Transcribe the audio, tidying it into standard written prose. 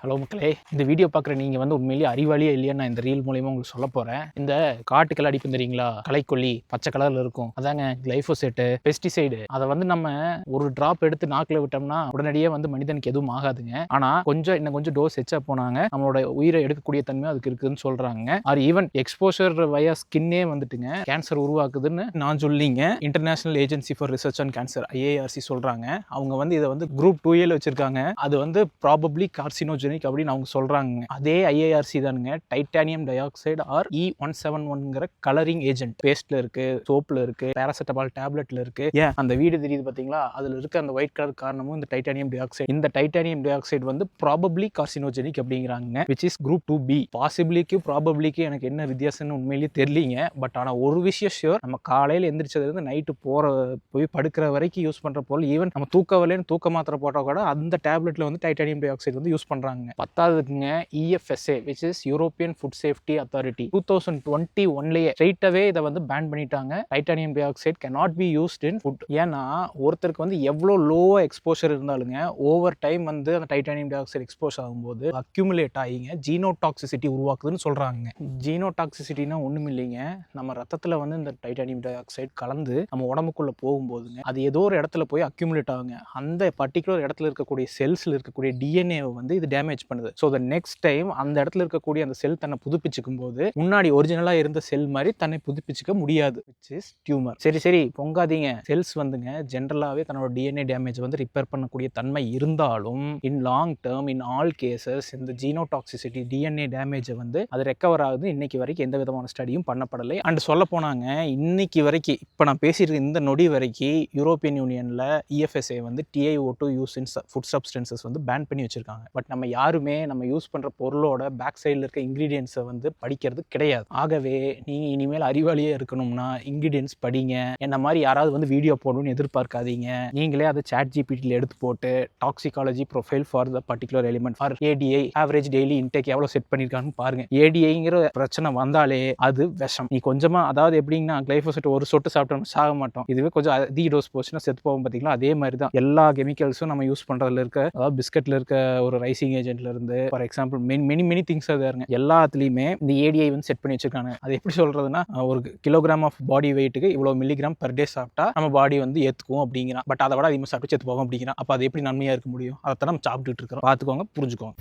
Hello மக்களே, இந்த video பார்க்குற நீங்கள் வந்து உண்மையிலேயே அறிவாளியே இல்லையான்னு நான் இந்த ரீல் மூலியமாக உங்களுக்கு சொல்ல போகிறேன். இந்த காட்டுக்கள் அடிப்பு தெரியுங்களா, களைக்கொல்லி பச்சை கலரில் இருக்கும், அதாங்க கிளைஃபோசேட்டு பெஸ்டிசைடு. அதை வந்து நம்ம ஒரு ட்ராப் எடுத்து நாக்கில் விட்டோம்னா உடனடியே வந்து மனிதனுக்கு எதுவும் ஆகாதுங்க. ஆனால் இன்னும் கொஞ்சம் டோஸ் எச்சா போனாங்க நம்மளோட உயிரை எடுக்கக்கூடிய தன்மை அதுக்கு இருக்குதுன்னு சொல்கிறாங்க. ஆர் ஈவன் எக்ஸ்போஷர் வயா ஸ்கின்னே வந்துட்டுங்க கேன்சர் உருவாக்குதுன்னு நான் சொல்லிங்க international agency for research on cancer IARC சொல்கிறாங்க. அவங்க வந்து இதை வந்து குரூப் 2A வச்சிருக்காங்க. அது வந்து ப்ராபப்ளி கார்சினோஜெனிக் அப்படின்னு அவங்க சொல்றாங்க. அதே IARC தானுங்க டைட்டானியம் டை ஆக்சைடு ஆர் E171ங்கிற கலரிங் ஏஜென்ட் பேஸ்ட்ல இருக்கு, சோப்ல இருக்கு, பேராசிட்டமால் டேப்லெட்ல இருக்கு. ஏன் அந்த வீடு தெரியுது பாத்தீங்களா, அதுல இருக்க அந்த ஒயிட் கலர் காரணமும் இந்த டைட்டானியம் டை ஆக்சைடு. இந்த டைட்டானியம் டை ஆக்சைடு வந்து ப்ராபப்ளி கார்சினோஜெனிக் அப்படிங்கிறாங்க, which is group 2B. பாசிபிலிக்கு ப்ராபப்ளிக்கு எனக்கு என்ன வித்தியாசம்னு உண்மையிலேயே தெரியலீங்க. பட் ஆனா ஒரு விஷயம் ஷியோர், நம்ம காலையில எந்திரிச்சதுல இருந்து நைட்டு போய் படுக்கிற வரைக்கும் யூஸ் பண்ற பொருள், ஈவன் நம்ம தூக்க வரலன்னு தூக்க மாத்திரை போட்டா கூட அந்த டேப்லெட்ல வந்து டைட்டானியம் டை ஆக்சைடு வந்து யூஸ் பண்றாங்க. பத்தாவதுக்குங்க EFSA, which is European Food Safety Authority, 2021லயே ஸ்ட்ரைட் அவே இதை வந்து பேன் பண்ணிட்டாங்க. Titanium dioxide cannot be used in food. ஏன்னா ஒருத்தருக்கு வந்து எவ்வளோ லோவா எக்ஸ்போஷர் இருந்தாலுங்க ஓவர் டைம் வந்து அந்த டைட்டானியம் டை ஆக்சைடு எக்ஸ்போஸ் ஆகும்போது அக்யூமுலேட் ஆகிங்க ஜீனோடாக்சிசிட்டி உருவாக்குதுன்னு சொல்றாங்க. ஜீனோடாக்சிசிட்டினா ஒண்ணும் இல்லைங்க, நம்ம ரத்தத்துல வந்து இந்த டைட்டானியம் டை ஆக்சைடு கலந்து நம்ம உடம்புக்குள்ள போகும்போதுங்க அது ஏதோ ஒரு இடத்துல போய் அக்யூமுலேட் ஆகுங்க. அந்த பர்டிகுலர் இடத்துல இருக்கக்கூடிய செல்ஸ்ல இருக்கக்கூடிய DNA வந்து இது டேமேஜ் பண்ணுது. ஸோ த நெக்ஸ்ட் டைம் அந்த இடத்துல இருக்கக்கூடிய அந்த செல் தன்னை புதுப்பிச்சுக்கும் போது முன்னாடி ஒரிஜினலா இருந்த செல் மாதிரி தன்னை புதுப்பிச்சுக்க முடியாது, which is டியூமர். சரி பொங்காதீங்க, செல்ஸ் வந்துங்க ஜென்ரலாவே தன்னோட DNA டேமேஜ் வந்து ரிப்பேர் பண்ணக்கூடிய தன்மை இருந்தாலும் இன் long term in all cases இந்த ஜீனோடாக்சிசிட்டி DNA டேமேஜ் வந்து அது ரெக்கவர் ஆகுது. இன்னைக்கு வரைக்கும் எந்த விதமான ஸ்டடியும் பண்ணப்படலை. அண்ட் சொல்ல போனாங்க இன்னைக்கு வரைக்கும் இப்போ நான் பேசியிருக்க இந்த நொடி வரைக்கும் யூரோப்பியன் யூனியன்ல EFSA வந்து TiO2 use in food substances வந்து பேன் பண்ணி வச்சிருக்காங்க. பட் நம்ம யாருமே நம்ம யூஸ் பண்ற பொருளோட பேக் சைடில் இருக்க இன்கிரீடியன்ஸை வந்து படிக்கிறது கிடையாது. ஆகவே நீங்க இனிமேல் அறிவாளியே இருக்கணும்னா இன்கிரீடியன்ஸ் படிங்க. என்ன மாதிரி யாராவது வந்து வீடியோ போடணும்னு எதிர்பார்க்காதீங்க. நீங்களே அதை ChatGPTல எடுத்து போட்டு toxicology profile for the particular element or ADI average daily intake எவ்வளவு செட் பண்ணிருக்கான்னு பாருங்க. ADIங்கிற பிரச்சனை வந்தாலே அது விஷம். நீ கொஞ்சமா, அதாவது எப்படின்னா கிளைஃபோசேட் ஒரு சொட்டு சாப்பிட்டோம்னா சாக மாட்டோம். இதுவே கொஞ்சம் அதிக டோஸ் போச்சுன்னா செத்து போகும். பார்த்தீங்களா, அதே மாதிரி தான் எல்லா கெமிக்கல்ஸும் நம்ம யூஸ் பண்றதுல இருக்க, அதாவது பிஸ்கட்ல இருக்க ஒரு ரைசிங் ஏஜென்ட்ல இருந்து ஃபார் எக்ஸாம்பிள் மெனி திங்ஸ் அது இருங்க, எல்லாத்துலயுமே இந்த ADI வந்து செட் பண்ணி வச்சிருக்காங்க. அது எப்படி சொல்றதுன்னா, ஒரு கிலோகிராம் ஆஃப் பாடி வெயிட்டுக்கு இவ்வளவு மில்லிகிராம் பெர் டே சாப்பிட்டா நம்ம பாடி வந்து ஏத்துக்கும் அப்படிங்கிறான். பட் அதை விட அதிகமாக சாப்பிட்டு செத்து போகும் அப்படிங்கிறான். அப்ப அது எப்படி நன்மையா இருக்க முடியும்? அதைத்தான் நம்ம சாப்பிட்டுட்டு இருக்கிறோம். பார்த்துக்கோங்க, புரிஞ்சுக்கோங்க.